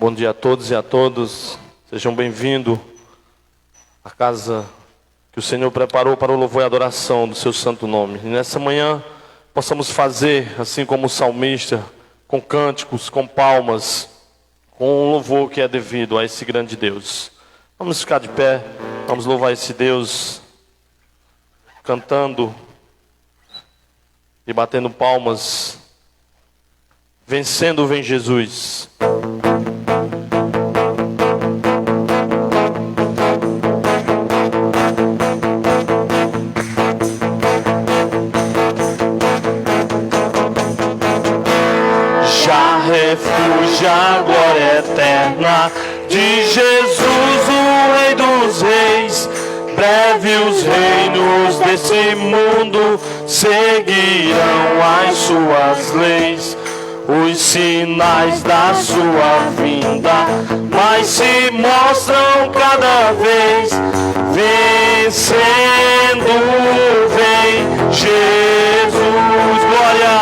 Bom dia a todos e a todas. Sejam bem-vindos à casa que o Senhor preparou para o louvor e adoração do seu santo nome. E nessa manhã possamos fazer, assim como o salmista, com cânticos, com palmas, com o louvor que é devido a esse grande Deus. Vamos ficar de pé, vamos louvar esse Deus, cantando e batendo palmas. Vencendo vem Jesus. Refúgio a glória eterna de Jesus, o Rei dos Reis. Breve os reinos desse mundo seguirão as suas leis. Os sinais da sua vinda mais se mostram cada vez. Vencendo vem Jesus, glória.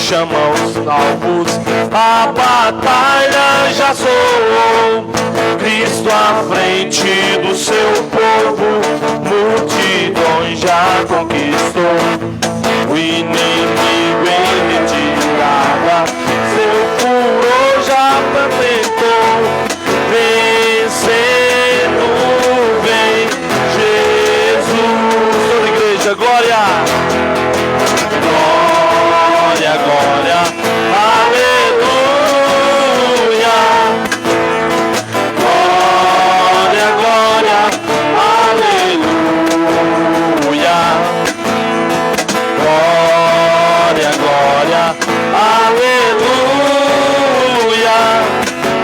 Chama os salvos, a batalha já soou. Cristo à frente do seu povo, multidões já conquistou. O inimigo em retirada, seu furor já planejou. Vencendo vem Jesus. Toda igreja, glória. Glória, aleluia. Glória, glória, aleluia. Glória, glória, aleluia.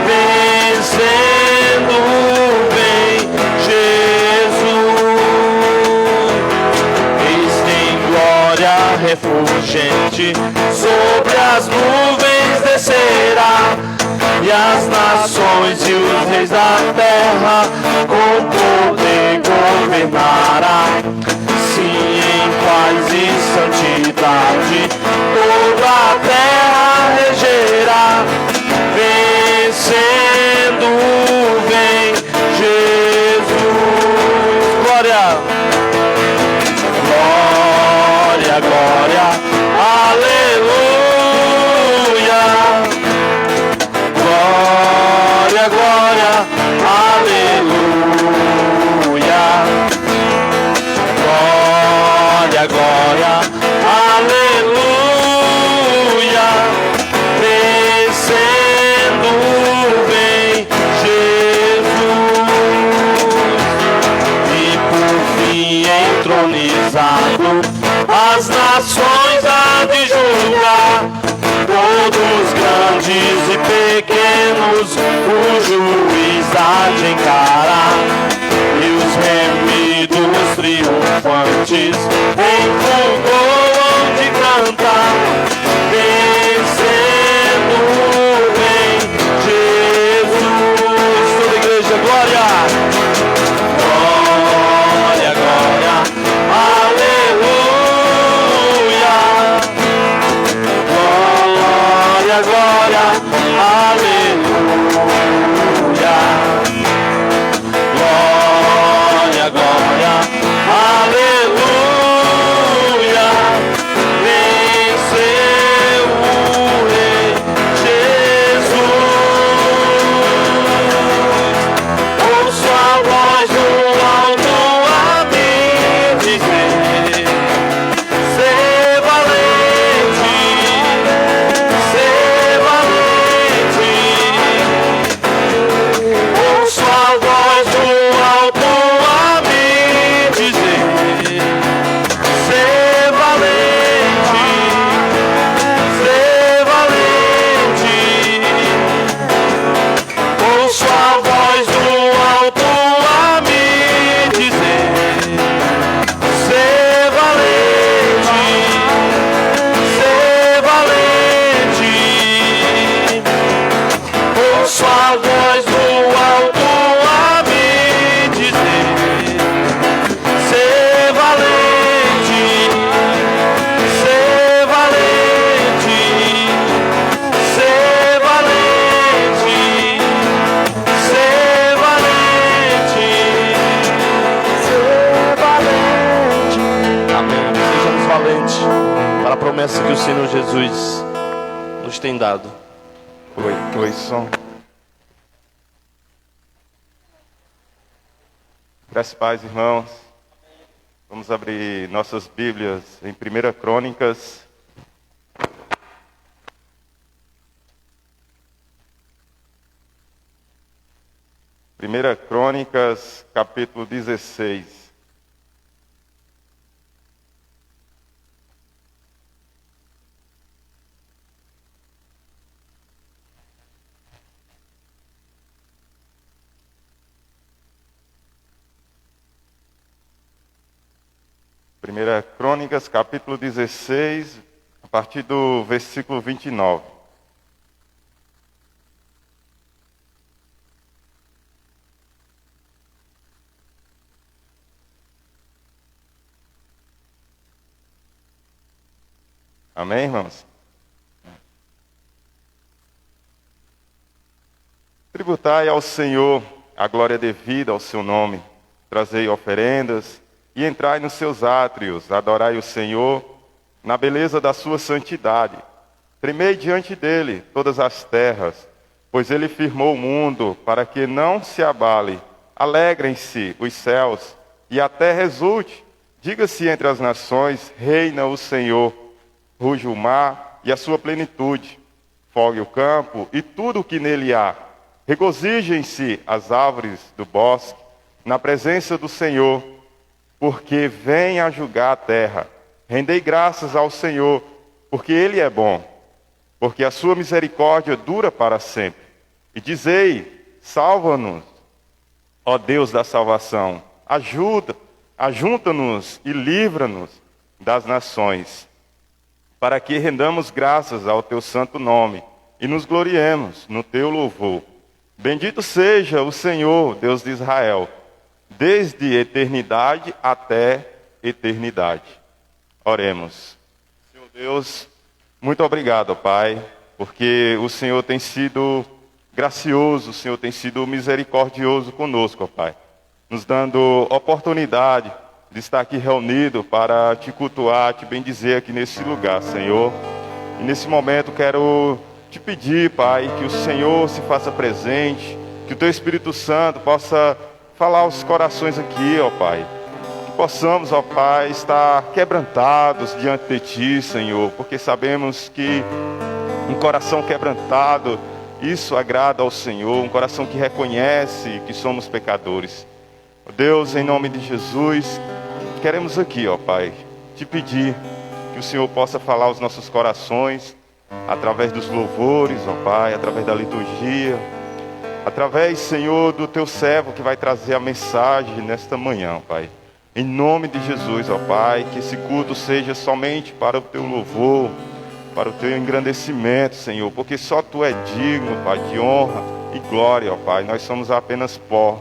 Vencendo vem Jesus. Eis em glória refulgente, sobre as nuvens descerá, e as nações e os reis da terra com poder governará. Sim, em paz e santidade toda a terra regerá. Vencendo vem Jesus, glória. Glória, glória, aleluia. Glória, glória, aleluia. Glória, glória, aleluia. Vencendo vem Jesus. E por fim entronizado, as nações há de julgar, todos grandes e pequenos, o juiz há de encarar. E os remidos triunfantes em fulgor hão de cantar. Vencendo vem Jesus. Toda igreja, glória. Glória, glória, aleluia. Glória, glória, aleluia. promessa que o Senhor Jesus nos tem dado. Oi, som. Graças e paz, irmãos. Vamos abrir nossas Bíblias em 1 Crônicas. Primeira Crônicas, capítulo 16. Primeira Crônicas, capítulo 16, a partir do versículo 29. Amém, irmãos? Tributai ao Senhor a glória devida ao seu nome, trazei oferendas e entrai nos seus átrios, adorai o Senhor na beleza da sua santidade. Tremei diante dele todas as terras, pois ele firmou o mundo para que não se abale. Alegrem-se os céus e a terra exulte. Diga-se entre as nações, reina o Senhor. Ruge o mar e a sua plenitude. Fogue o campo e tudo o que nele há. Regozijem-se as árvores do bosque na presença do Senhor, porque vem a julgar a terra. Rendei graças ao Senhor, porque Ele é bom, porque a sua misericórdia dura para sempre. E dizei, salva-nos, ó Deus da salvação, ajunta-nos e livra-nos das nações, para que rendamos graças ao teu santo nome e nos gloriemos no teu louvor. Bendito seja o Senhor, Deus de Israel, desde eternidade até eternidade. Oremos. Senhor Deus, muito obrigado, Pai, porque o Senhor tem sido gracioso, o Senhor tem sido misericordioso conosco, Pai, nos dando oportunidade de estar aqui reunido para te cultuar, te bendizer aqui nesse lugar, Senhor. E nesse momento quero te pedir, Pai, que o Senhor se faça presente, que o teu Espírito Santo possa falar aos corações aqui, ó Pai. Que possamos, ó Pai, estar quebrantados diante de Ti, Senhor, porque sabemos que um coração quebrantado, isso agrada ao Senhor, um coração que reconhece que somos pecadores. Deus, em nome de Jesus, queremos aqui, ó Pai, te pedir que o Senhor possa falar aos nossos corações, através dos louvores, ó Pai, através da liturgia, através, Senhor, do teu servo que vai trazer a mensagem nesta manhã, Pai. Em nome de Jesus, ó Pai, que esse culto seja somente para o teu louvor, para o teu engrandecimento, Senhor, porque só tu é digno, Pai, de honra e glória, ó Pai. Nós somos apenas pó.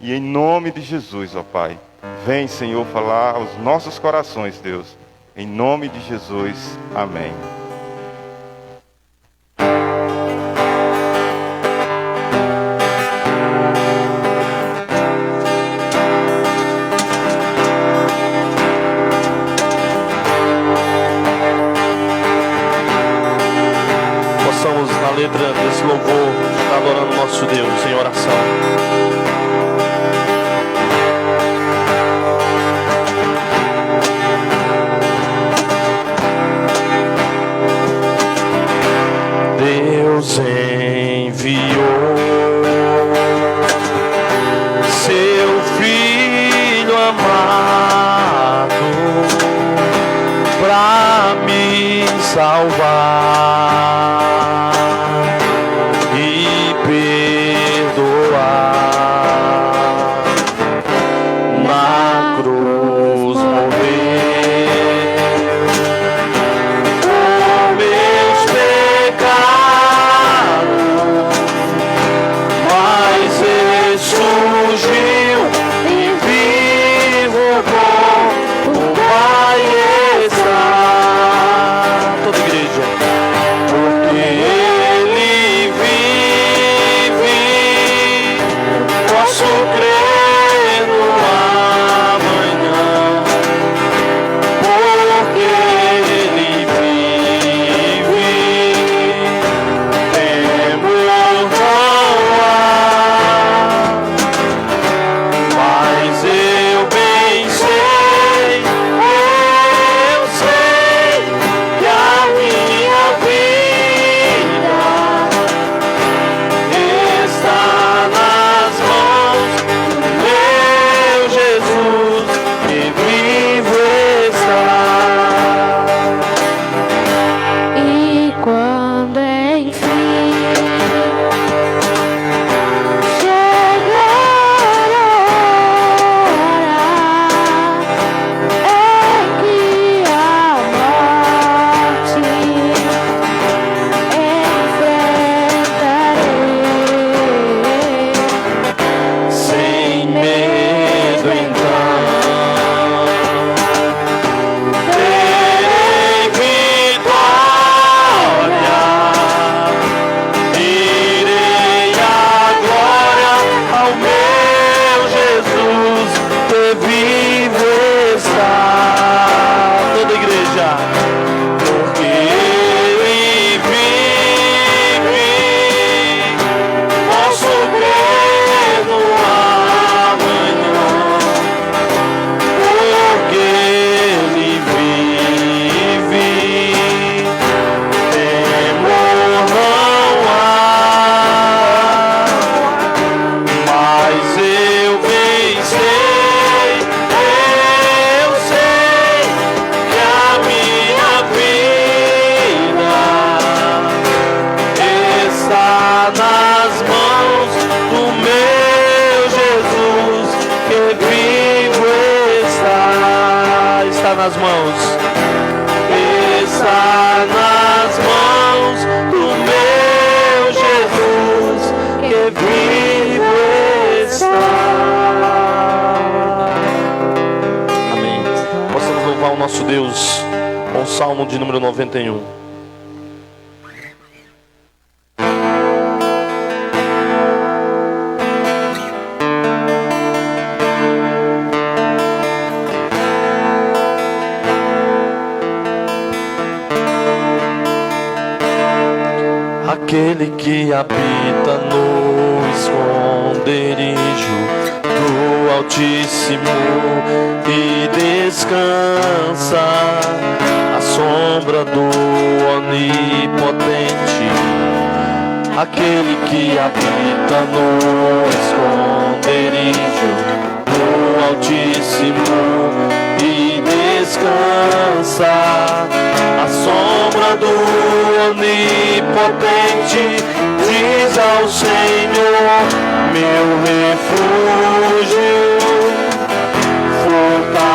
E em nome de Jesus, ó Pai, vem, Senhor, falar aos nossos corações, Deus. Em nome de Jesus, amém. Possamos, na letra desse louvor, estar adorando nosso Deus em oração. Deus enviou seu Filho amado para me salvar e perdoar. Na cruz morreu por meus pecados, mas ressurgiu e vivo com o Pai está. Toda igreja. nas mãos. Está nas mãos do meu Jesus, que vivo está. Amém. Possamos louvar o nosso Deus com o Salmo de número 91. Aquele que habita no esconderijo do Altíssimo e descansa à sombra do Onipotente. Aquele que habita no esconderijo do Altíssimo e descansa à sombra do Onipotente. Diz ao Senhor, meu refúgio,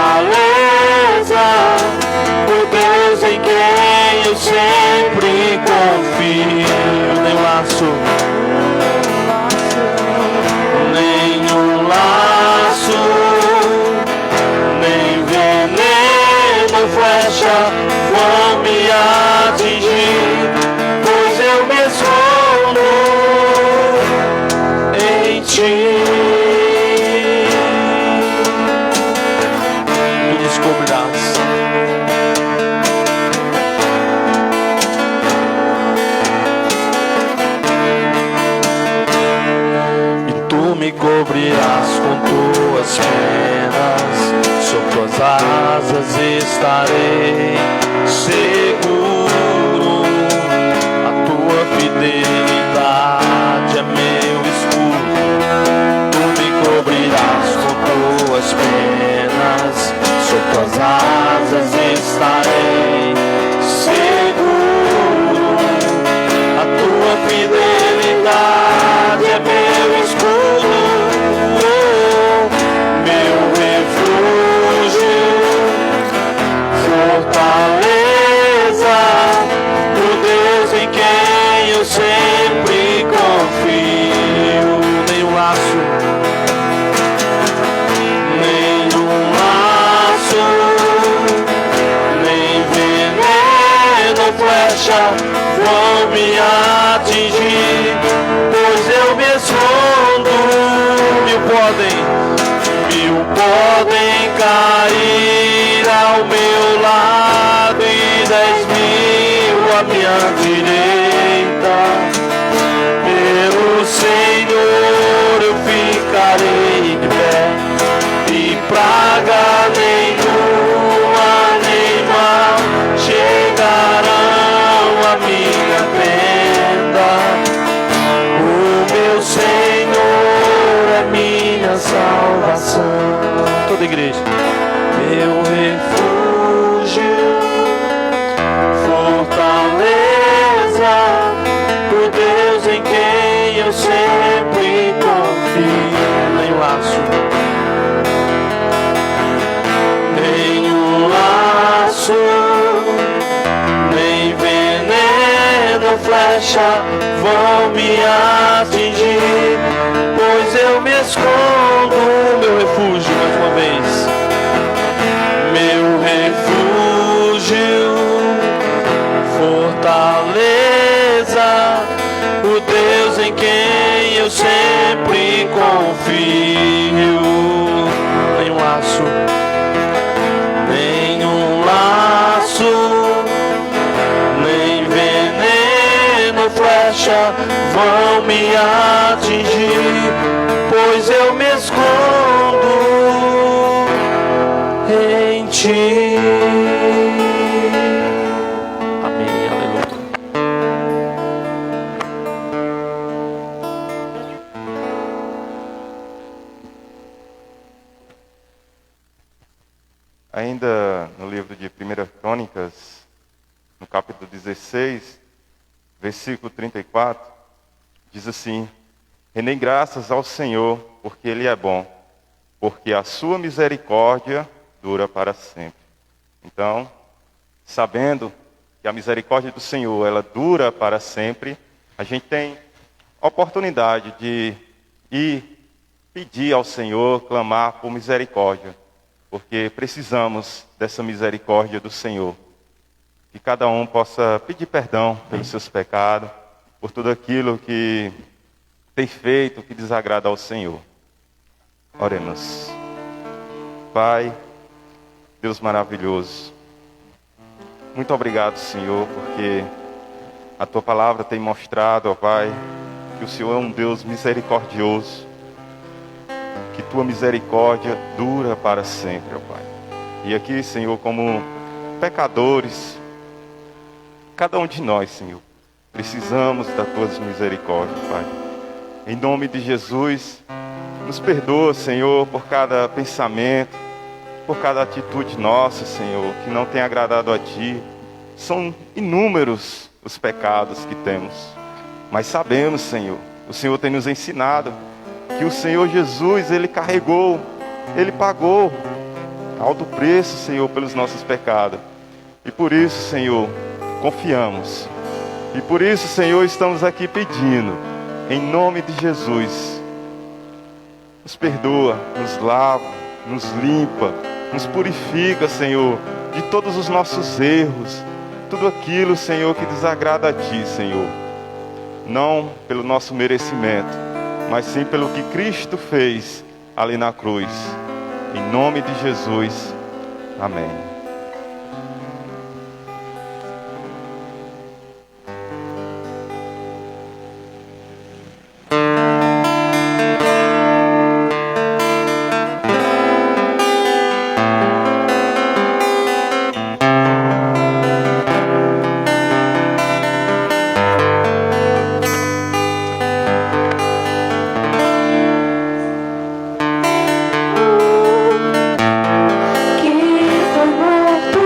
fortaleza, o Deus em quem eu sempre confio. Nem laço, nenhum laço, nem veneno, flecha vão me atingir, pois eu me escondo em ti. Tu descobrirás. E tu me cobrirás com tuas penas, sob tuas asas estarei seguro. Fidelidade é meu escudo. Tu me cobrirás com tuas penas, sob tuas asas estarei seguro. A tua fidelidade é meu escudo, meu refúgio, fortaleza, o Deus em quem eu sempre confio. Nenhum laço, nenhum laço, nem veneno, flecha vão me atingir, pois eu me escondo. Mil podem cair ao meu lado e 10.000 à minha direita. Pelo Senhor eu ficarei de pé, e praga nenhuma nem mal chegarão à minha tenda. O meu Senhor é minha salvação. Toda igreja. Meu refúgio, fortaleza, o Deus em quem eu sempre confio. Nem laço, nenhum laço, nem veneno, flecha vão me atingir, pois eu me escondo. Meu refúgio, mais uma vez. Meu refúgio, fortaleza, o Deus em quem eu sempre confio. Nenhum laço, nenhum laço, nem veneno, flecha vão me atingir, pois eu me escondo em ti. Amém, aleluia. Ainda no livro de 1 Crônicas, no capítulo 16, versículo 34, diz assim: rendem graças ao Senhor, porque Ele é bom, porque a sua misericórdia dura para sempre. Então, sabendo que a misericórdia do Senhor, ela dura para sempre, a gente tem a oportunidade de ir pedir ao Senhor, clamar por misericórdia, porque precisamos dessa misericórdia do Senhor. Que cada um possa pedir perdão pelos seus pecados, por tudo aquilo que tem feito que desagrada ao Senhor. Oremos. Pai, Deus maravilhoso, muito obrigado, Senhor, porque a Tua palavra tem mostrado, ó Pai, que o Senhor é um Deus misericordioso, que Tua misericórdia dura para sempre, ó Pai. E aqui, Senhor, como pecadores, cada um de nós, Senhor, precisamos das Tuas misericórdias, Pai. Em nome de Jesus, nos perdoa, Senhor, por cada pensamento, por cada atitude nossa, Senhor, que não tem agradado a Ti. São inúmeros os pecados que temos, mas sabemos, Senhor, o Senhor tem nos ensinado que o Senhor Jesus, Ele carregou, Ele pagou alto preço, Senhor, pelos nossos pecados. E por isso, Senhor, confiamos. E por isso, Senhor, estamos aqui pedindo, em nome de Jesus, nos perdoa, nos lava, nos limpa, nos purifica, Senhor, de todos os nossos erros, tudo aquilo, Senhor, que desagrada a Ti, Senhor. Não pelo nosso merecimento, mas sim pelo que Cristo fez ali na cruz. Em nome de Jesus, amém. Que foi morto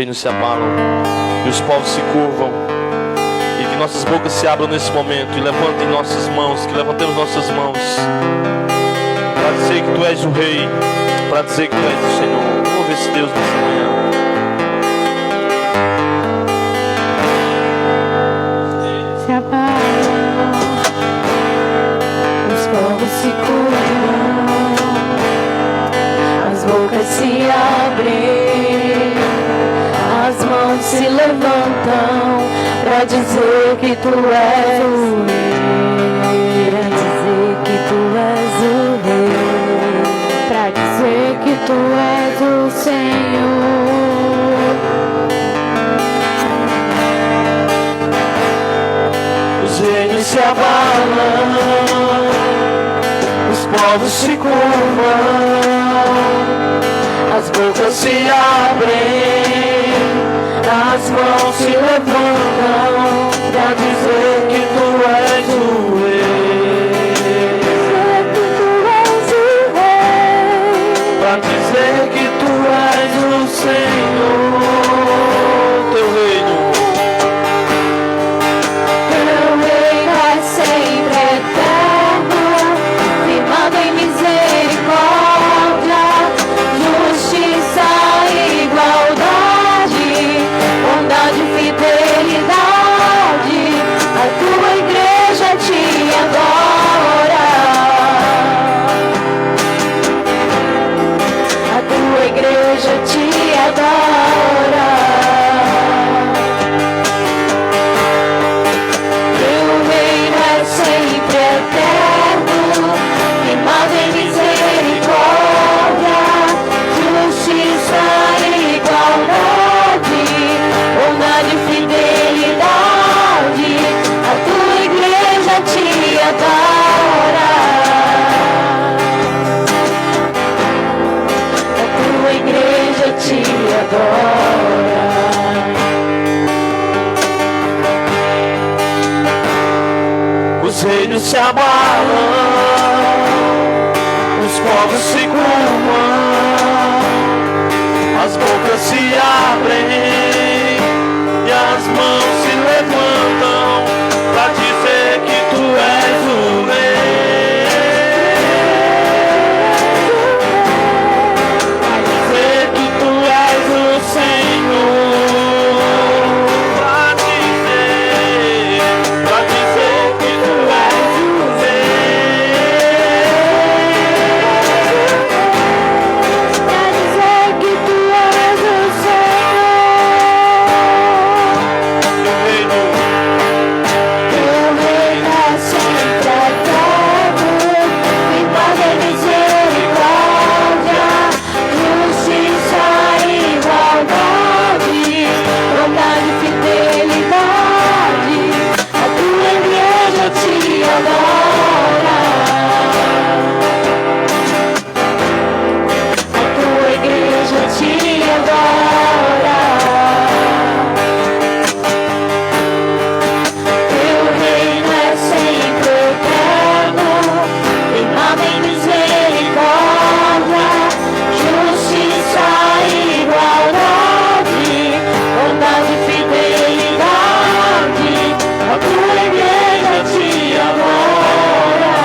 reinos se abalam e os povos se curvam. E que nossas bocas se abram nesse momento e levantem nossas mãos, que levantemos nossas mãos para dizer que Tu és o Rei, para dizer que Tu és o Senhor. Ouve esse Deus nessa manhã. Se abalam, os povos se curvam, as bocas se abrem, as mãos se levantam pra dizer que Tu és o Rei, pra dizer que Tu és o Rei, pra dizer que Tu és o Senhor. Os reinos se abalam, os povos se curvam, as bocas se abrem, as mãos se levantam pra dizer que Tu és o Rei, pra dizer que Tu és o Senhor. Teu reino É sempre eterno, firmado em misericórdia, justiça e igualdade, bondade e fidelidade. A Tua igreja te adora, a Tua igreja te adora. Sempre eterno, firmado em misericórdia, justiça e igualdade, bondade e fidelidade. A Tua igreja te adora, a Tua igreja te adora. os reinos se abalam, os povos se curvam, as bocas se abrem e as mãos se levantam pra dizer que Tu és o Rei, pra dizer que Tu és o Senhor, pra dizer que Tu és o Rei, Pra dizer que Tu és o Senhor. Teu reino Teu reino é sempre eterno, firmado em misericórdia, justiça e igualdade, bondade e fidelidade. A Tua igreja te adora, a Tua igreja te adora. Teu reino é sempre eterno, firmado em misericórdia, justiça e igualdade, bondade e fidelidade. A Tua igreja te adora,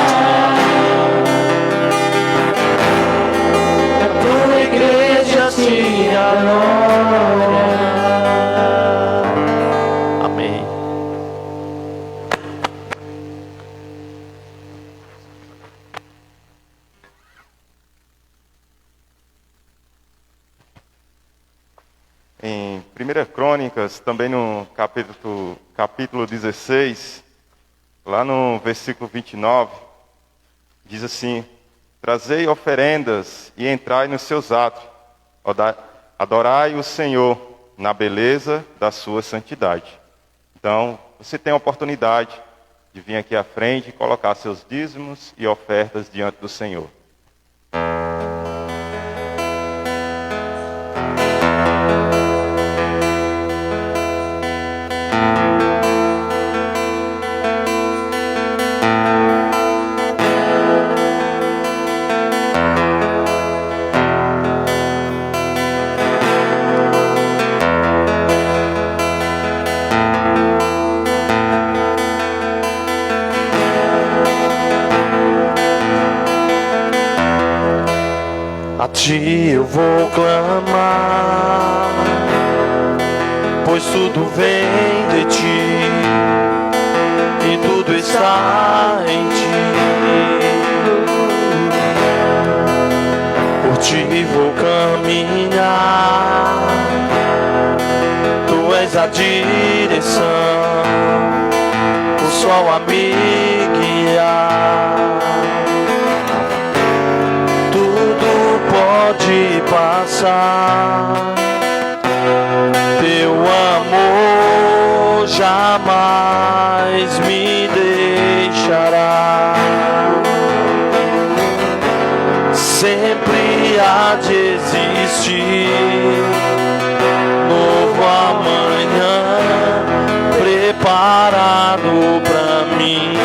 a Tua igreja te adora. Amém. Em 1 Crônicas, também no capítulo 16, lá no versículo 29, diz assim: trazei oferendas e entrai nos seus atos, adorai o Senhor na beleza da sua santidade. Então, você tem a oportunidade de vir aqui à frente e colocar seus dízimos e ofertas diante do Senhor. ti eu vou clamar, pois tudo vem de ti e tudo está em ti. Por ti vou caminhar, tu és a direção, o sol a me guiar. Tudo pode passar, teu amor jamais me deixará. Sempre há de existir novo amanhã preparado pra mim.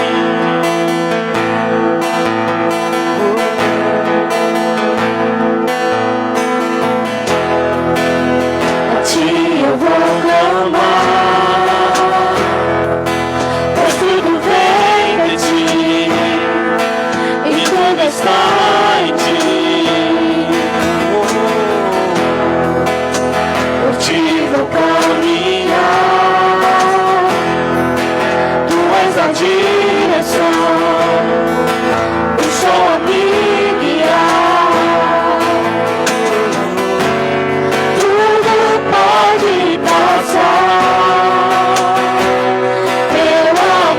A ti eu vou clamar, pois tudo vem de ti e tudo está em ti. Por ti vou caminhar, tu és a direção, o sol a me guiar. Tudo pode passar, teu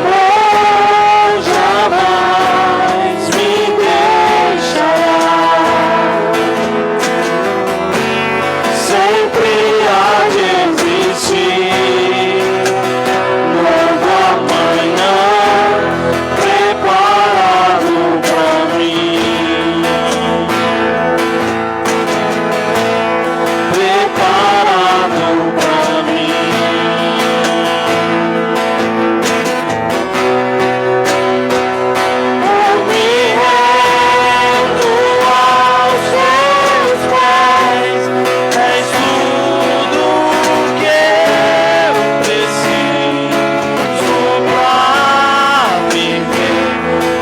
amor jamais me deixará. Sempre há de existir novo amanhã preparado pra mim, preparado pra mim. Eu me rendo aos teus pés, és tudo que eu preciso pra viver.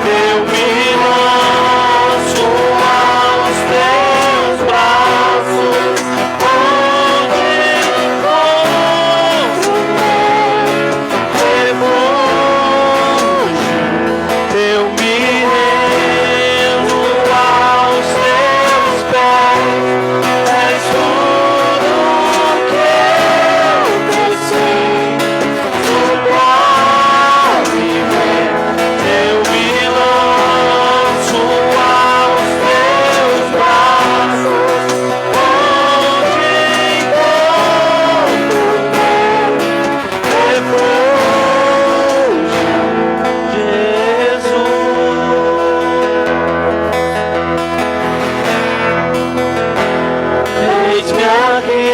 Eu me lanço aos teus braços, onde encontro meu refúgio. Eu me rendo aos teus pés, és tudo que eu preciso pra viver. Eu me lanço aos teus braços, onde encontro meu refúgio, Jesus. Eis-me aqui,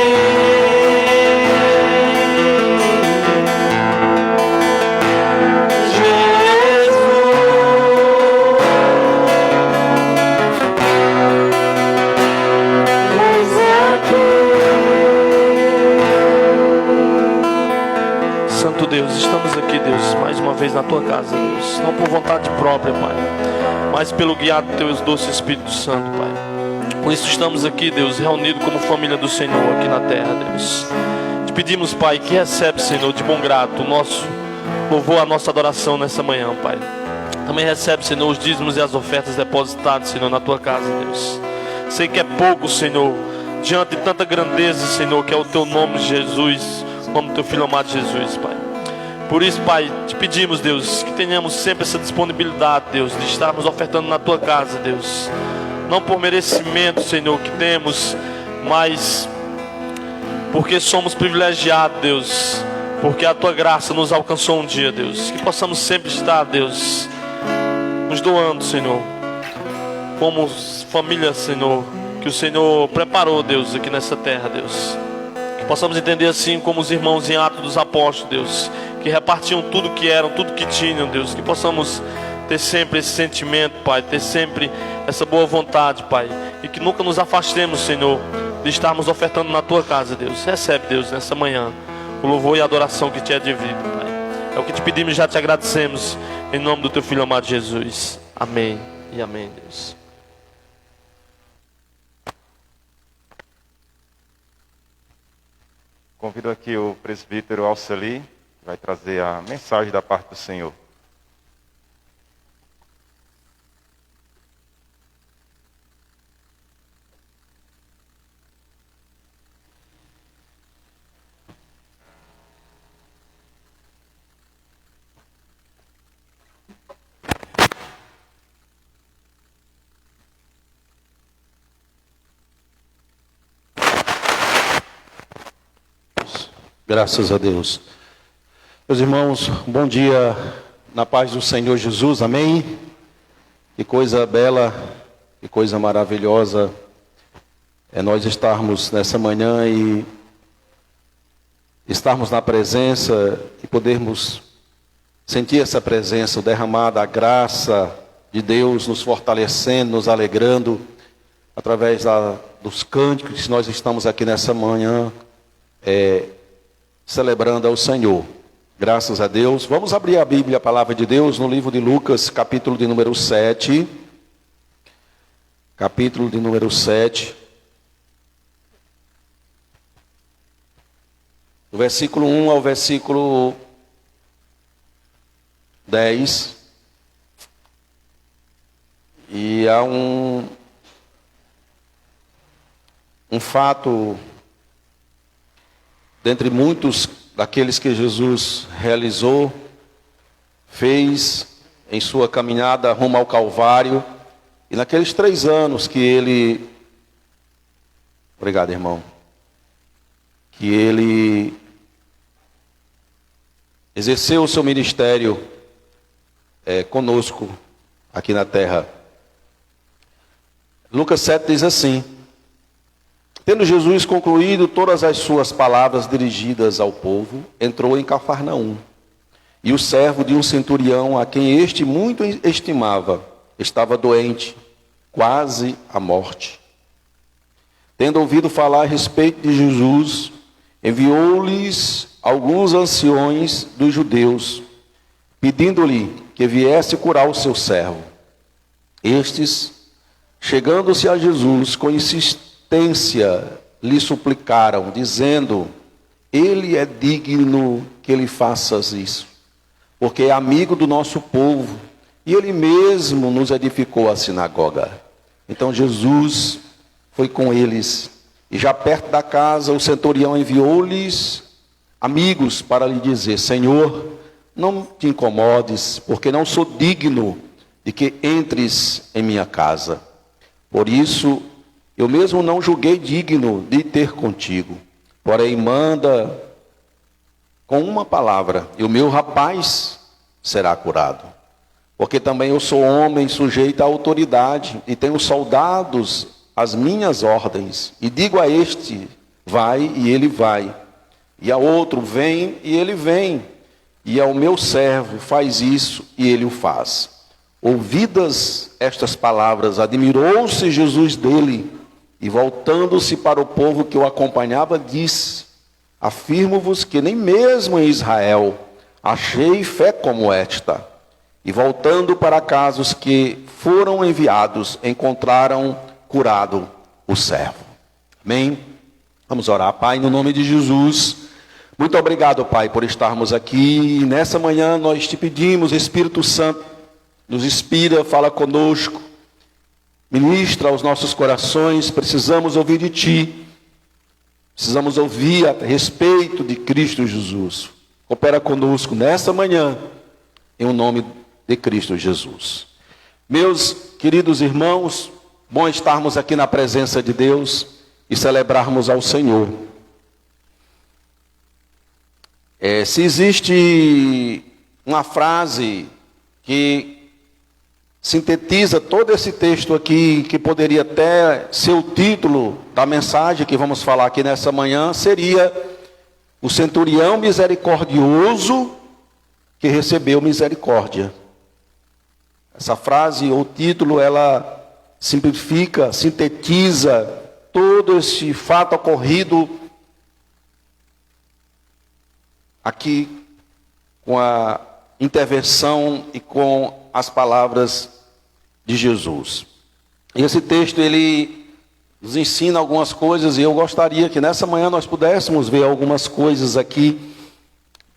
Santo Deus, estamos aqui, Deus, mais uma vez na tua casa, Deus, não por vontade própria, Pai, mas pelo guiado do teu doce Espírito Santo, Pai. Por isso estamos aqui, Deus, reunidos como família do Senhor aqui na terra, Deus. Te pedimos, Pai, que recebe, Senhor, de bom grado o nosso louvor, a nossa adoração nessa manhã, Pai. Também recebe, Senhor, os dízimos e as ofertas depositadas, Senhor, na tua casa, Deus. Sei que é pouco, Senhor, diante de tanta grandeza, Senhor, que é o teu nome, Jesus, o nome do teu filho amado Jesus, Pai. Por isso, Pai, te pedimos, Deus, que tenhamos sempre essa disponibilidade, Deus, de estarmos ofertando na tua casa, Deus. Não por merecimento, Senhor, que temos, mas porque somos privilegiados, Deus, porque a tua graça nos alcançou um dia, Deus. Que possamos sempre estar, Deus, nos doando, Senhor, como família, Senhor, que o Senhor preparou, Deus, aqui nessa terra, Deus. Que possamos entender assim como os irmãos em Atos dos Apóstolos, Deus, que repartiam tudo que eram, tudo que tinham, Deus. Que possamos ter sempre esse sentimento, Pai, ter sempre essa boa vontade, Pai, e que nunca nos afastemos, Senhor, de estarmos ofertando na tua casa, Deus. Recebe, Deus, nessa manhã o louvor e a adoração que te é devido, Pai. É o que te pedimos e já te agradecemos, em nome do teu filho amado Jesus. Amém e amém, Deus. Convido aqui o presbítero Alceli, que vai trazer a mensagem da parte do Senhor. Graças a Deus. Meus irmãos, bom dia na paz do Senhor Jesus, amém? Que coisa bela, que coisa maravilhosa é nós estarmos nessa manhã e estarmos na presença e podermos sentir essa presença, derramada, a graça de Deus nos fortalecendo, nos alegrando, através dos cânticos que nós estamos aqui nessa manhã, celebrando ao Senhor. Graças a Deus. Vamos abrir a Bíblia, a palavra de Deus, no livro de Lucas, capítulo de número 7. Capítulo de número 7. Do versículo 1 ao versículo 10. E há um fato, dentre muitos daqueles que Jesus realizou, fez em sua caminhada rumo ao Calvário, e naqueles 3 anos que ele, obrigado irmão, que ele exerceu o seu ministério conosco aqui na terra. Lucas 7 diz assim: tendo Jesus concluído todas as suas palavras dirigidas ao povo, entrou em Cafarnaum. E o servo de um centurião, a quem este muito estimava, estava doente, quase à morte. Tendo ouvido falar a respeito de Jesus, enviou-lhes alguns anciões dos judeus, pedindo-lhe que viesse curar o seu servo. Estes, chegando-se a Jesus, com lhe suplicaram, dizendo: ele é digno que lhe faças isso, porque é amigo do nosso povo, e ele mesmo nos edificou a sinagoga. Então Jesus foi com eles, e já perto da casa o centurião enviou-lhes amigos para lhe dizer: Senhor, não te incomodes, porque não sou digno de que entres em minha casa. Por isso eu mesmo não julguei digno de ter contigo. Porém, manda com uma palavra, e o meu rapaz será curado. Porque também eu sou homem sujeito à autoridade, e tenho soldados às minhas ordens. E digo a este, vai, e ele vai. E a outro, vem, e ele vem. E ao meu servo, faz isso, e ele o faz. Ouvidas estas palavras, admirou-se Jesus dele, e voltando-se para o povo que o acompanhava, disse: afirmo-vos que nem mesmo em Israel achei fé como esta. E voltando para casa, os que foram enviados encontraram curado o servo. Amém? Vamos orar. Pai, no nome de Jesus, muito obrigado, Pai, por estarmos aqui. E nessa manhã nós te pedimos, Espírito Santo, nos inspira, fala conosco, ministra aos nossos corações. Precisamos ouvir de Ti. Precisamos ouvir a respeito de Cristo Jesus. Opera conosco nessa manhã, em o nome de Cristo Jesus. Meus queridos irmãos, bom estarmos aqui na presença de Deus e celebrarmos ao Senhor. Se existe uma frase que sintetiza todo esse texto aqui, que poderia até ser o título da mensagem que vamos falar aqui nessa manhã, seria: o centurião misericordioso que recebeu misericórdia. Essa frase ou título, ela simplifica, sintetiza todo esse fato ocorrido aqui com a intervenção e com as palavras de Jesus. E esse texto, ele nos ensina algumas coisas e eu gostaria que nessa manhã nós pudéssemos ver algumas coisas aqui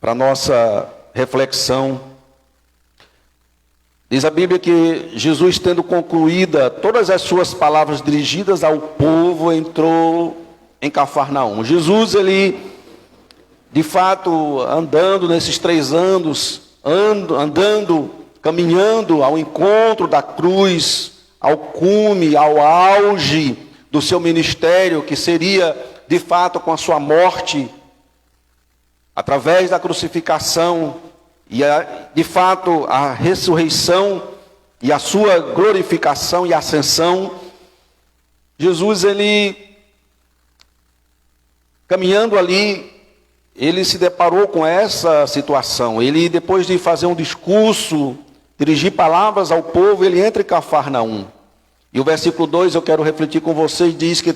para nossa reflexão. Diz a Bíblia que Jesus, tendo concluída todas as suas palavras dirigidas ao povo, entrou em Cafarnaum. Jesus, ele, de fato, andando nesses 3 anos, caminhando ao encontro da cruz, ao cume, ao auge do seu ministério, que seria, de fato, com a sua morte, através da crucificação, e de fato a ressurreição e a sua glorificação e ascensão. Jesus, ele caminhando ali, ele se deparou com essa situação. Ele, depois de fazer um discurso, dirigir palavras ao povo, ele entra em Cafarnaum. E o versículo 2 eu quero refletir com vocês, diz que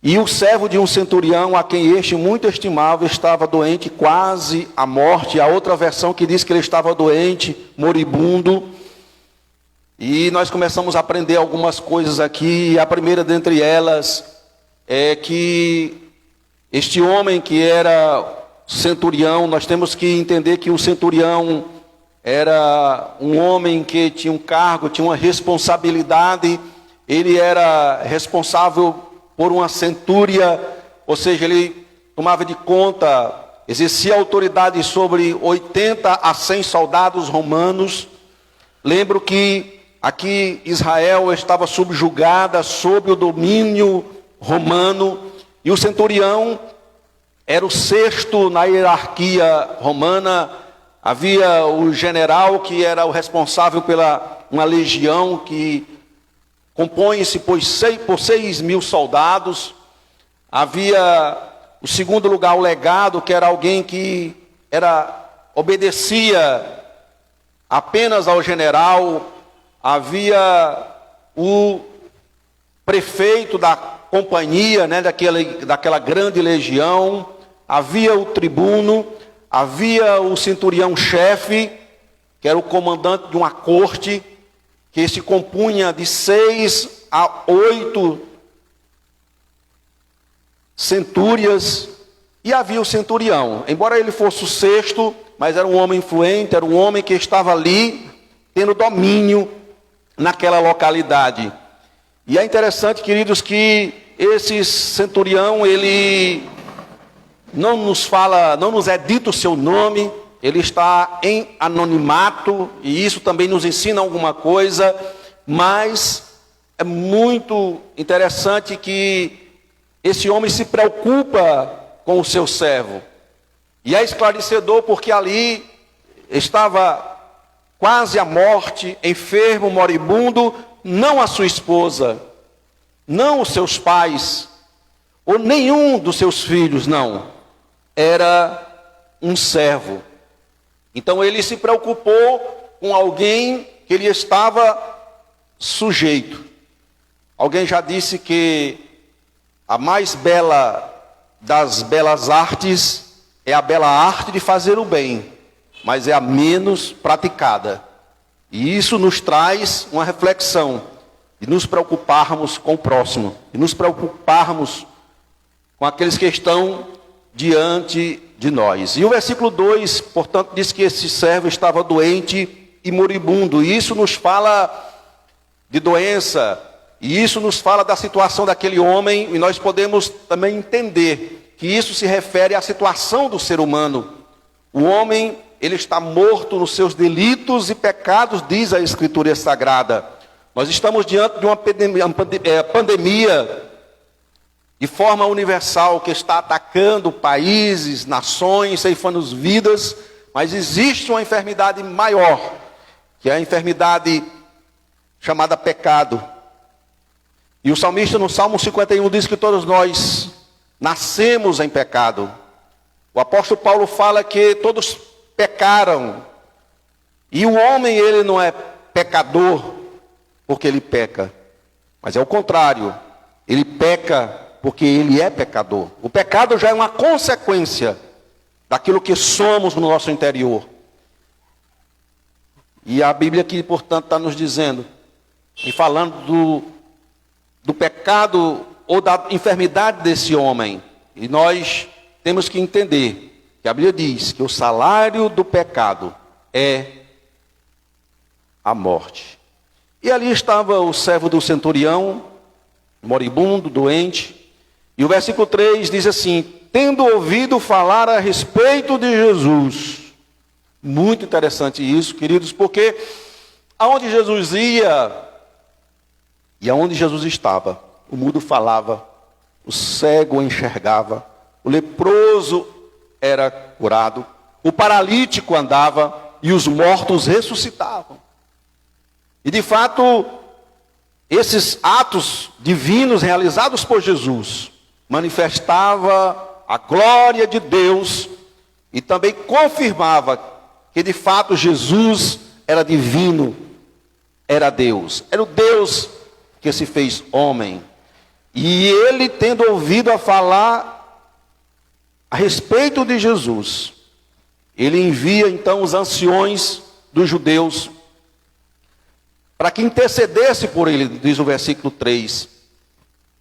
e o servo de um centurião, a quem este muito estimava, estava doente, quase à morte. A outra versão que diz que ele estava doente, moribundo. E nós começamos a aprender algumas coisas aqui. E a primeira dentre elas é que este homem que era centurião, nós temos que entender que o centurião era um homem que tinha um cargo, tinha uma responsabilidade. Ele era responsável por uma centúria, ou seja, ele tomava de conta, exercia autoridade sobre 80 a 100 soldados romanos. Lembro que aqui Israel estava subjugada sob o domínio romano, e o centurião era o 6º na hierarquia romana. Havia o general, que era o responsável pela uma legião que compõe-se por 6.000 soldados. Havia o 2º lugar, o legado, que era alguém que obedecia apenas ao general. Havia o prefeito da companhia, né, daquela grande legião. Havia o tribuno. Havia o centurião-chefe, que era o comandante de uma corte, que se compunha de 6 a 8 centúrias, e havia o centurião. Embora ele fosse o 6º, mas era um homem influente, era um homem que estava ali, tendo domínio naquela localidade. E é interessante, queridos, que esse centurião, ele não nos é dito o seu nome, ele está em anonimato, e isso também nos ensina alguma coisa, mas é muito interessante que esse homem se preocupa com o seu servo. E é esclarecedor porque ali estava quase à morte, enfermo, moribundo, não a sua esposa, não os seus pais, ou nenhum dos seus filhos, não. Era um servo. Então ele se preocupou com alguém que ele estava sujeito. Alguém já disse que a mais bela das belas artes é a bela arte de fazer o bem, mas é a menos praticada. E isso nos traz uma reflexão de nos preocuparmos com o próximo, de nos preocuparmos com aqueles que estão diante de nós. E o versículo 2, portanto, diz que esse servo estava doente e moribundo. E isso nos fala de doença, e isso nos fala da situação daquele homem, e nós podemos também entender que isso se refere à situação do ser humano. O homem, ele está morto nos seus delitos e pecados, diz a Escritura Sagrada. Nós estamos diante de uma pandemia de forma universal, que está atacando países, nações, ceifando vidas, mas existe uma enfermidade maior, que é a enfermidade chamada pecado. E o salmista no Salmo 51 diz que todos nós nascemos em pecado. O apóstolo Paulo fala que todos pecaram, e o homem, ele não é pecador porque ele peca, mas é o contrário, ele peca porque ele é pecador. O pecado já é uma consequência daquilo que somos no nosso interior. E a Bíblia aqui, portanto, está nos dizendo, e falando do do pecado ou da enfermidade desse homem. E nós temos que entender que a Bíblia diz que o salário do pecado é a morte. E ali estava o servo do centurião, moribundo, doente. E o versículo 3 diz assim: tendo ouvido falar a respeito de Jesus. Muito interessante isso, queridos, porque aonde Jesus ia e aonde Jesus estava, o mudo falava, o cego enxergava, o leproso era curado, o paralítico andava e os mortos ressuscitavam. E de fato, esses atos divinos realizados por Jesus manifestava a glória de Deus e também confirmava que de fato Jesus era divino, era Deus, era o Deus que se fez homem. E ele, tendo ouvido a falar a respeito de Jesus, ele envia então os anciões dos judeus para que intercedesse por ele, diz o versículo 3.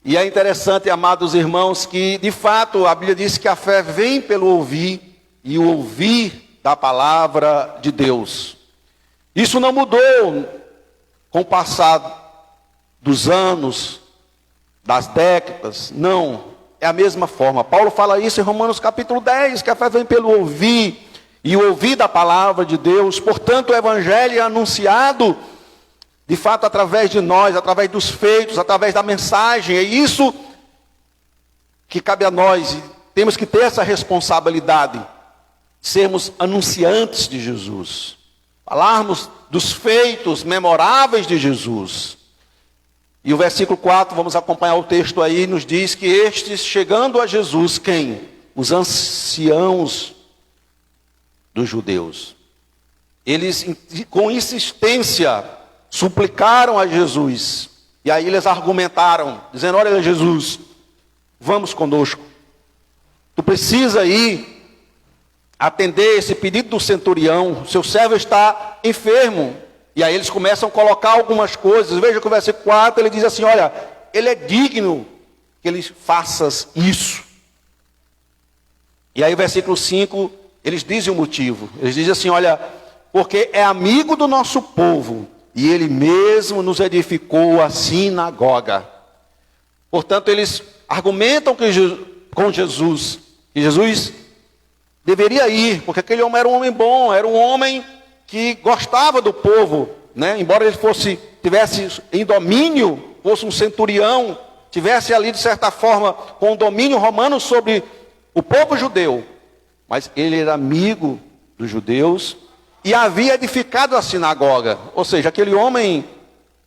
E é interessante, amados irmãos, que de fato a Bíblia diz que a fé vem pelo ouvir e o ouvir da palavra de Deus. Isso não mudou com o passar dos anos, das décadas, não, é a mesma forma. Paulo fala isso em Romanos capítulo 10, que a fé vem pelo ouvir e o ouvir da palavra de Deus. Portanto, o evangelho é anunciado de fato através de nós, através dos feitos, através da mensagem. É isso que cabe a nós, e temos que ter essa responsabilidade, sermos anunciantes de Jesus, falarmos dos feitos memoráveis de Jesus. E o versículo 4, vamos acompanhar o texto aí, nos diz que estes, chegando a Jesus, quem? Os anciãos dos judeus. Eles, com insistência, suplicaram a Jesus. E aí eles argumentaram, dizendo: olha, Jesus, vamos conosco. Tu precisa ir atender esse pedido do centurião. Seu servo está enfermo. E aí eles começam a colocar algumas coisas. Veja que o versículo 4, ele diz assim: olha, ele é digno que ele faças isso. E aí o versículo 5, eles dizem o motivo. Eles dizem assim: olha, porque é amigo do nosso povo, e ele mesmo nos edificou a sinagoga. Portanto, eles argumentam com Jesus, que Jesus deveria ir, porque aquele homem era um homem bom, era um homem que gostava do povo, né? Embora ele tivesse em domínio, fosse um centurião, tivesse ali de certa forma com o domínio romano sobre o povo judeu, mas ele era amigo dos judeus e havia edificado a sinagoga, ou seja, aquele homem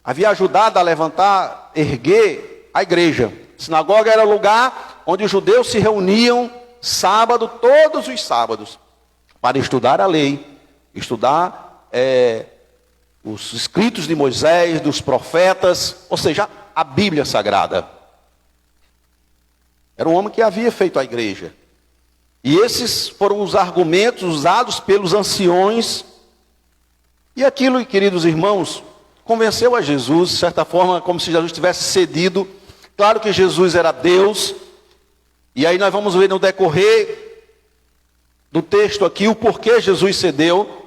havia ajudado a levantar, erguer a igreja. A sinagoga era o lugar onde os judeus se reuniam sábado, todos os sábados, para estudar a lei, estudar os escritos de Moisés, dos profetas, ou seja, a Bíblia Sagrada. Era um homem que havia feito a igreja. E esses foram os argumentos usados pelos anciões. E aquilo, queridos irmãos, convenceu a Jesus, de certa forma, como se Jesus tivesse cedido. Claro que Jesus era Deus. E aí nós vamos ver no decorrer do texto aqui o porquê Jesus cedeu.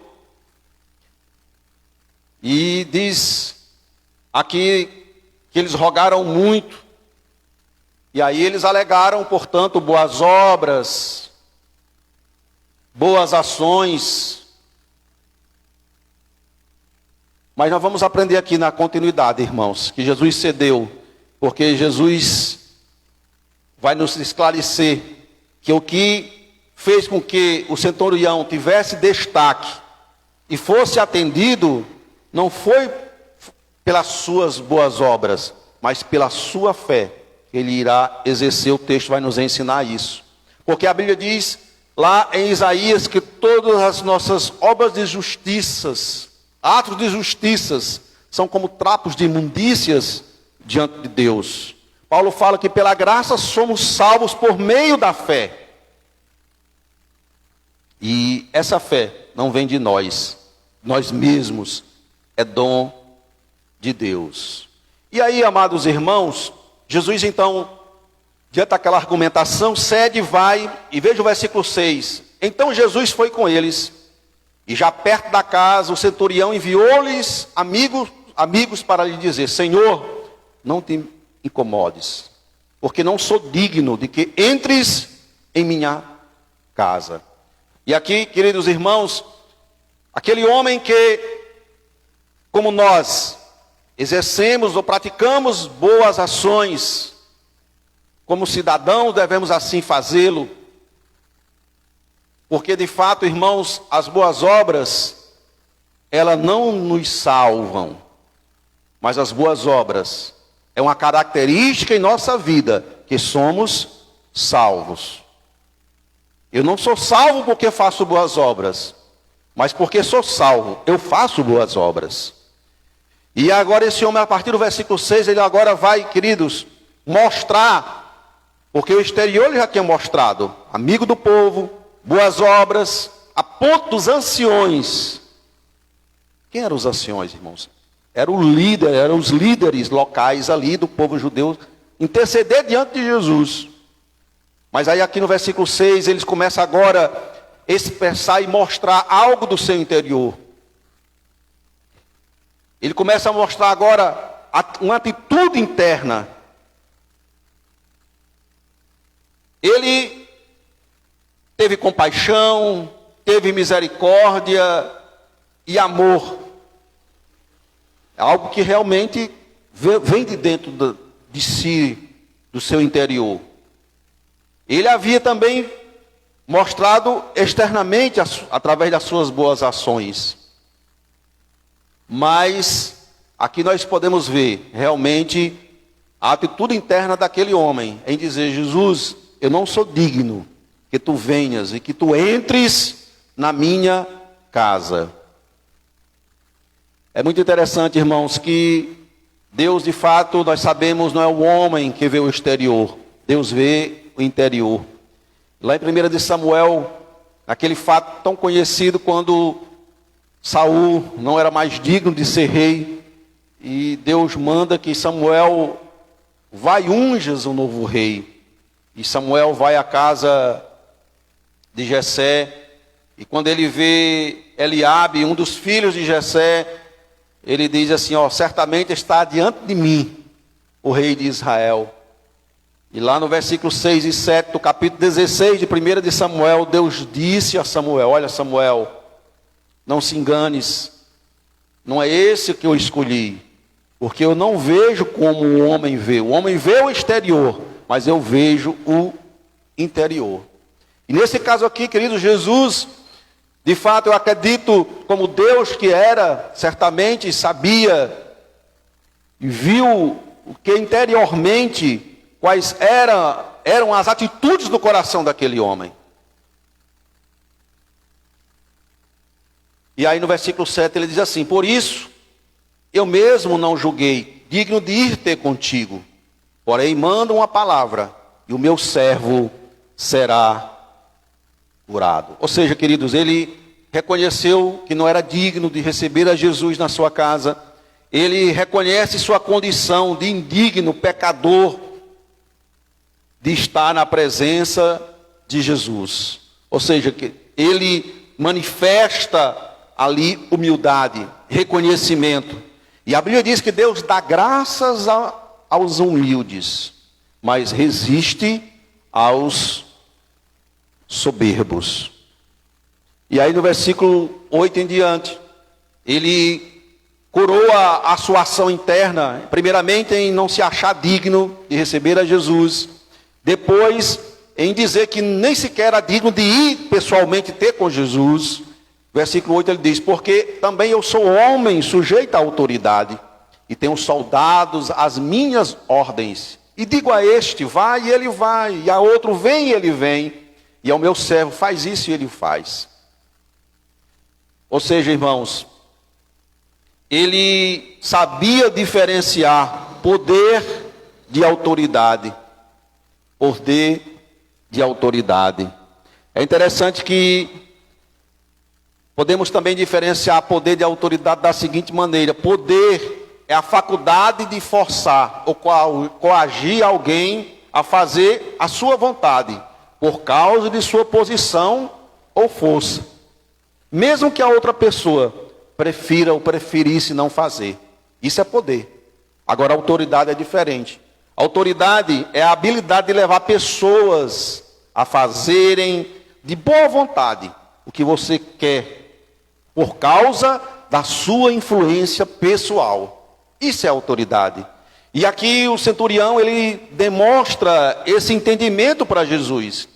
E diz aqui que eles rogaram muito. E aí eles alegaram, portanto, boas obras, boas ações. Mas nós vamos aprender aqui na continuidade, irmãos, que Jesus cedeu, porque Jesus vai nos esclarecer que o que fez com que o centurião tivesse destaque e fosse atendido não foi pelas suas boas obras, mas pela sua fé. Ele irá exercer. O texto vai nos ensinar isso. Porque a Bíblia diz lá em Isaías que todas as nossas obras de justiças, atos de justiças, são como trapos de imundícias diante de Deus. Paulo fala que pela graça somos salvos por meio da fé. E essa fé não vem de nós mesmos, é dom de Deus. E aí, amados irmãos, Jesus então, diante daquela argumentação, cede e vai, e veja o versículo 6. Então Jesus foi com eles, e já perto da casa, o centurião enviou-lhes amigos para lhe dizer: Senhor, não te incomodes, porque não sou digno de que entres em minha casa. E aqui, queridos irmãos, aquele homem que, como nós, exercemos ou praticamos boas ações, como cidadãos devemos assim fazê-lo, porque de fato, irmãos, as boas obras, elas não nos salvam, mas as boas obras é uma característica em nossa vida, que somos salvos. Eu não sou salvo porque faço boas obras, mas porque sou salvo, eu faço boas obras. E agora esse homem, a partir do versículo 6, ele agora vai, queridos, mostrar, porque o exterior ele já tinha mostrado, amigo do povo, boas obras, a ponto dos anciões. Quem eram os anciões, irmãos? Eram os líderes locais ali do povo judeu, interceder diante de Jesus. Mas aí aqui no versículo 6, eles começam agora a expressar e mostrar algo do seu interior. Ele começa a mostrar agora uma atitude interna. Ele teve compaixão, teve misericórdia e amor. É algo que realmente vem de dentro de si, do seu interior. Ele havia também mostrado externamente, através das suas boas ações. Mas aqui nós podemos ver realmente a atitude interna daquele homem em dizer: Jesus, eu não sou digno que tu venhas e que tu entres na minha casa. É muito interessante, irmãos, que Deus, de fato, nós sabemos, não é o homem que vê o exterior, Deus vê o interior. Lá em 1 de Samuel, aquele fato tão conhecido, quando Saul não era mais digno de ser rei, e Deus manda que Samuel vai unjas um novo rei. E Samuel vai à casa de Jessé, e quando ele vê Eliabe, um dos filhos de Jessé, ele diz assim: certamente está diante de mim o rei de Israel. E lá no versículo 6 e 7 do capítulo 16 de 1 de Samuel, Deus disse a Samuel: olha, Samuel, não se enganes, não é esse que eu escolhi, porque eu não vejo como o homem vê. O homem vê o exterior, mas eu vejo o interior. E nesse caso aqui, querido, Jesus, de fato, eu acredito, como Deus que era, certamente sabia e viu o que interiormente, quais eram as atitudes do coração daquele homem. E aí no versículo 7 ele diz assim: por isso, eu mesmo não julguei digno de ir ter contigo, porém manda uma palavra, e o meu servo será curado. Ou seja, queridos, ele reconheceu que não era digno de receber a Jesus na sua casa. Ele reconhece sua condição de indigno, pecador, de estar na presença de Jesus. Ou seja, que ele manifesta ali humildade, reconhecimento. E a Bíblia diz que Deus dá graças aos humildes, mas resiste aos soberbos. E aí no versículo 8 em diante, ele coroa a sua ação interna, primeiramente em não se achar digno de receber a Jesus, depois em dizer que nem sequer era digno de ir pessoalmente ter com Jesus. Versículo 8 ele diz: porque também eu sou homem sujeito à autoridade, e tenho soldados às minhas ordens, e digo a este, vai, e ele vai, e a outro, vem, e ele vem, e ao meu servo, faz isso, e ele faz. Ou seja, irmãos, ele sabia diferenciar poder de autoridade. Poder de autoridade. É interessante que podemos também diferenciar poder de autoridade da seguinte maneira: poder é a faculdade de forçar ou coagir alguém a fazer a sua vontade, por causa de sua posição ou força. Mesmo que a outra pessoa prefira ou preferisse não fazer. Isso é poder. Agora a autoridade é diferente. A autoridade é a habilidade de levar pessoas a fazerem de boa vontade o que você quer, por causa da sua influência pessoal. Isso é autoridade. E aqui o centurião, ele demonstra esse entendimento para Jesus.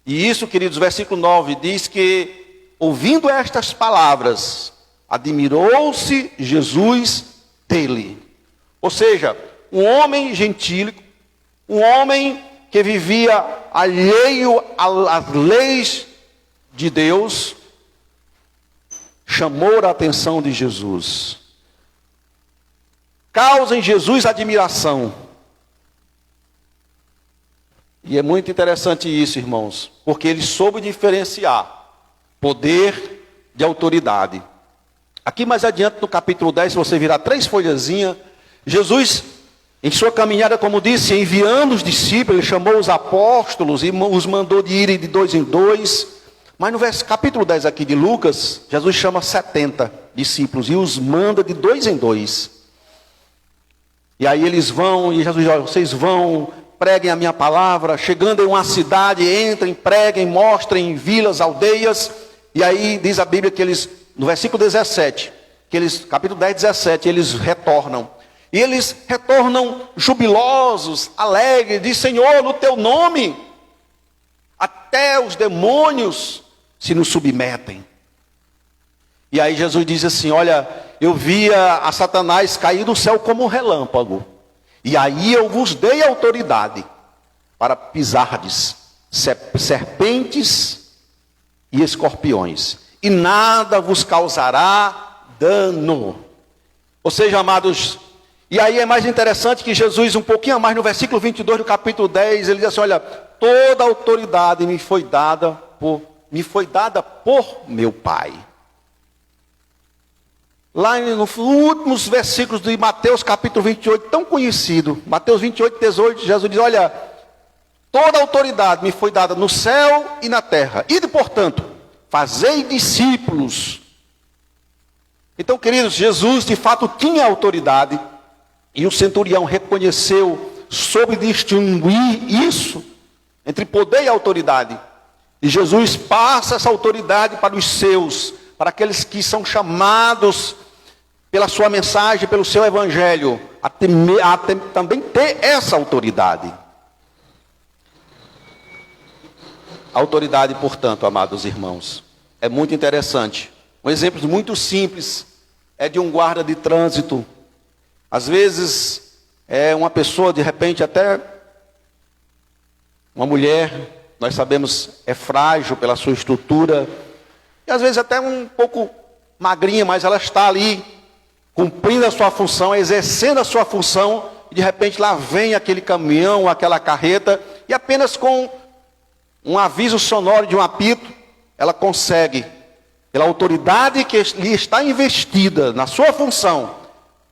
E isso, queridos, versículo 9 diz que, ouvindo estas palavras, admirou-se Jesus dele. Ou seja, um homem gentílico, um homem que vivia alheio às leis de Deus, chamou a atenção de Jesus. Causa em Jesus admiração. E é muito interessante isso, irmãos, porque ele soube diferenciar poder de autoridade. Aqui mais adiante no capítulo 10, se você virar 3 folhazinhas, Jesus, em sua caminhada, como disse, enviando os discípulos, ele chamou os apóstolos e os mandou de irem de 2 em 2. Mas no capítulo 10 aqui de Lucas, Jesus chama 70 discípulos e os manda de 2 em 2. E aí eles vão, e Jesus diz, olha, vocês vão, preguem a minha palavra, chegando em uma cidade, entrem, preguem, mostrem, vilas, aldeias. E aí diz a Bíblia que eles, no versículo 17, que eles, capítulo 10, 17, eles retornam. E eles retornam jubilosos, alegres, diz, Senhor, no teu nome, até os demônios se nos submetem. E aí Jesus diz assim, olha, eu via a Satanás cair do céu como um relâmpago. E aí eu vos dei autoridade para pisardes serpentes e escorpiões. E nada vos causará dano. Ou seja, amados, e aí é mais interessante que Jesus, um pouquinho a mais no versículo 22 do capítulo 10, ele diz assim, olha, toda autoridade me foi dada por meu Pai. Lá nos últimos versículos de Mateus capítulo 28, tão conhecido, Mateus 28, 18, Jesus diz, olha, toda autoridade me foi dada no céu e na terra. Ide, portanto, fazei discípulos. Então, queridos, Jesus de fato tinha autoridade, e o centurião reconheceu, soube distinguir isso, entre poder e autoridade. E Jesus passa essa autoridade para os seus, para aqueles que são chamados pela sua mensagem, pelo seu evangelho, a também ter essa autoridade. A autoridade, portanto, amados irmãos, é muito interessante. Um exemplo muito simples é de um guarda de trânsito. Às vezes, é uma pessoa, de repente, até uma mulher, nós sabemos, é frágil pela sua estrutura, e às vezes até um pouco magrinha, mas ela está ali, cumprindo a sua função, exercendo a sua função, e de repente lá vem aquele caminhão, aquela carreta, e apenas com um aviso sonoro de um apito, ela consegue, pela autoridade que lhe está investida na sua função,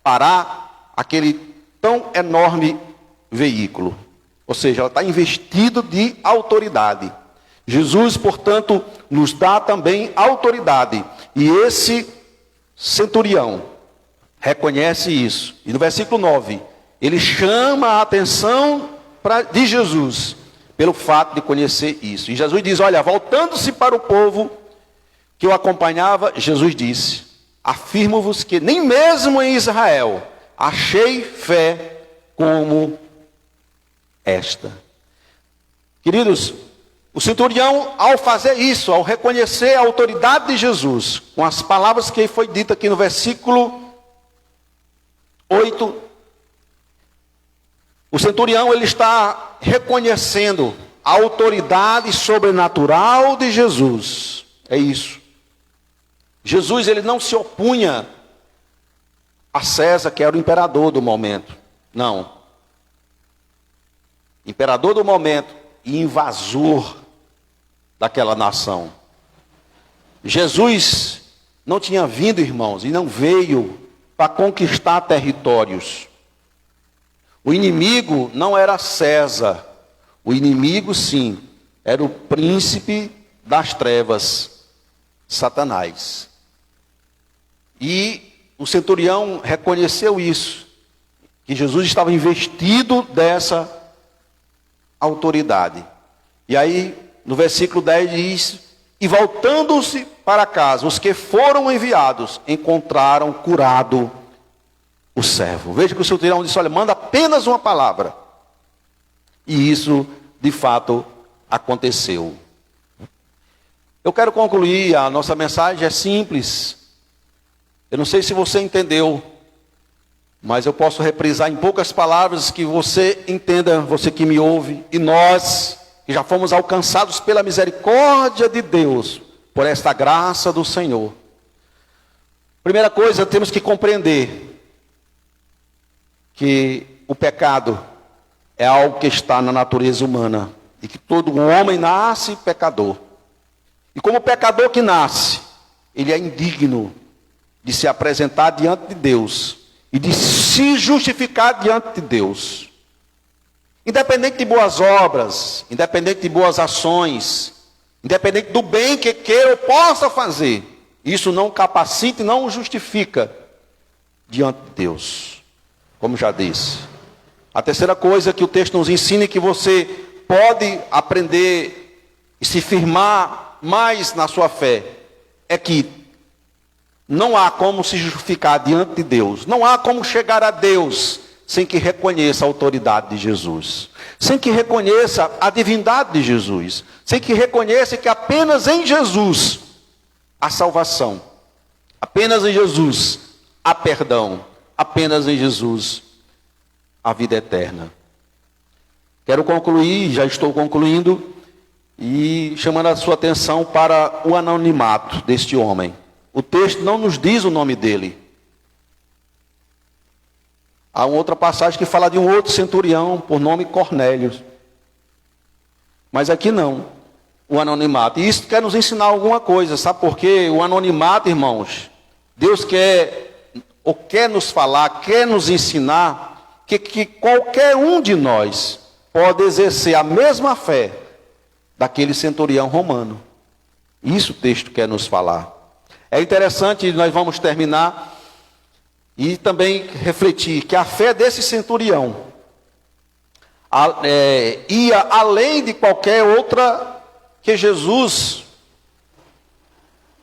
parar aquele tão enorme veículo. Ou seja, ela está investida de autoridade. Jesus, portanto, nos dá também autoridade. E esse centurião reconhece isso. E no versículo 9, ele chama a atenção de Jesus, pelo fato de conhecer isso. E Jesus diz, olha, voltando-se para o povo que o acompanhava, Jesus disse, afirmo-vos que nem mesmo em Israel achei fé como esta. Queridos, o centurião, ao fazer isso, ao reconhecer a autoridade de Jesus, com as palavras que foi dita aqui no versículo 8, o centurião, ele está reconhecendo a autoridade sobrenatural de Jesus. É isso. Jesus, ele não se opunha a César, que era o imperador do momento. Não. Imperador do momento e invasor daquela nação. Jesus não tinha vindo, irmãos, e não veio para conquistar territórios. O inimigo não era César. O inimigo, sim, era o príncipe das trevas, Satanás. E o centurião reconheceu isso, que Jesus estava investido dessa autoridade. E aí, no versículo 10 diz: e voltando-se para casa, os que foram enviados encontraram curado o servo. Veja que o centurião disse: olha, manda apenas uma palavra. E isso, de fato, aconteceu. Eu quero concluir, a nossa mensagem é simples. Eu não sei se você entendeu, mas eu posso reprisar em poucas palavras que você entenda, você que me ouve, e nós, que já fomos alcançados pela misericórdia de Deus, por esta graça do Senhor. Primeira coisa, temos que compreender que o pecado é algo que está na natureza humana, e que todo homem nasce pecador. E como pecador que nasce, ele é indigno de se apresentar diante de Deus e de se justificar diante de Deus. Independente de boas obras, independente de boas ações, independente do bem que queira ou possa fazer, isso não capacita e não o justifica diante de Deus, como já disse. A terceira coisa que o texto nos ensina, que você pode aprender e se firmar mais na sua fé, é que não há como se justificar diante de Deus, não há como chegar a Deus sem que reconheça a autoridade de Jesus, sem que reconheça a divindade de Jesus, sem que reconheça que apenas em Jesus há salvação, apenas em Jesus há perdão, apenas em Jesus há vida eterna. Quero concluir, já estou concluindo, e chamando a sua atenção para o anonimato deste homem. O texto não nos diz o nome dele. Há uma outra passagem que fala de um outro centurião, por nome Cornélio. Mas aqui não, o anonimato. E isso quer nos ensinar alguma coisa, sabe por quê? O anonimato, irmãos, Deus quer, ou quer nos falar, quer nos ensinar, que qualquer um de nós pode exercer a mesma fé daquele centurião romano. Isso o texto quer nos falar. É interessante, nós vamos terminar e também refletir que a fé desse centurião ia além de qualquer outra que Jesus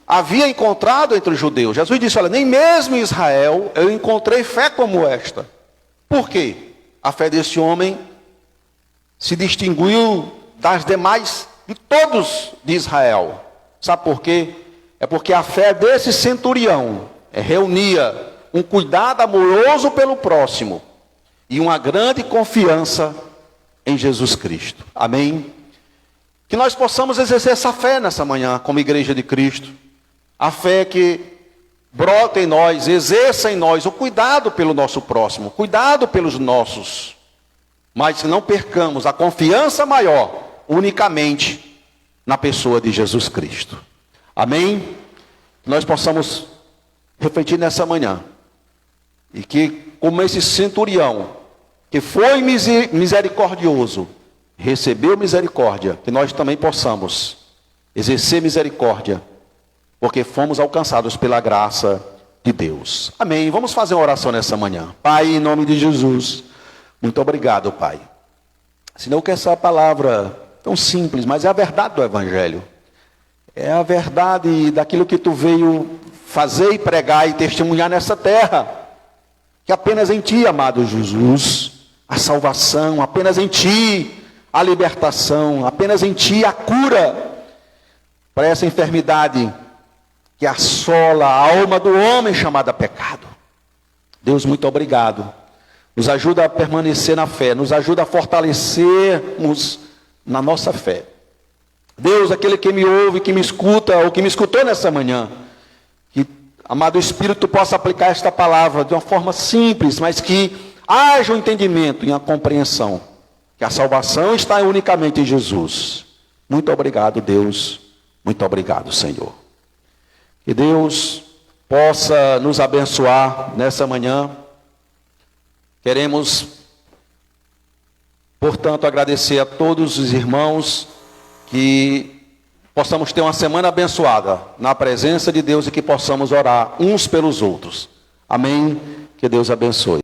havia encontrado entre os judeus. Jesus disse: olha, nem mesmo em Israel eu encontrei fé como esta. Por quê? A fé desse homem se distinguiu das demais, de todos de Israel. Sabe por quê? É porque a fé desse centurião reunia um cuidado amoroso pelo próximo e uma grande confiança em Jesus Cristo. Amém? Que nós possamos exercer essa fé nessa manhã, como igreja de Cristo. A fé que brota em nós, exerça em nós o cuidado pelo nosso próximo, cuidado pelos nossos. Mas que não percamos a confiança maior unicamente na pessoa de Jesus Cristo. Amém? Que nós possamos refletir nessa manhã. E que, como esse centurião, que foi misericordioso, recebeu misericórdia, que nós também possamos exercer misericórdia, porque fomos alcançados pela graça de Deus. Amém? Vamos fazer uma oração nessa manhã. Pai, em nome de Jesus, muito obrigado, Pai. Senão que essa palavra tão simples, mas é a verdade do Evangelho. É a verdade daquilo que tu veio fazer e pregar e testemunhar nessa terra. Que apenas em ti, amado Jesus, a salvação, apenas em ti a libertação, apenas em ti a cura para essa enfermidade que assola a alma do homem chamada pecado. Deus, muito obrigado. Nos ajuda a permanecer na fé, nos ajuda a fortalecermos na nossa fé. Deus, aquele que me ouve, que me escuta, ou que me escutou nessa manhã, que, amado Espírito, possa aplicar esta palavra de uma forma simples, mas que haja um entendimento e a compreensão, que a salvação está unicamente em Jesus. Muito obrigado, Deus. Muito obrigado, Senhor. Que Deus possa nos abençoar nessa manhã. Queremos, portanto, agradecer a todos os irmãos, que possamos ter uma semana abençoada na presença de Deus e que possamos orar uns pelos outros. Amém? Que Deus abençoe.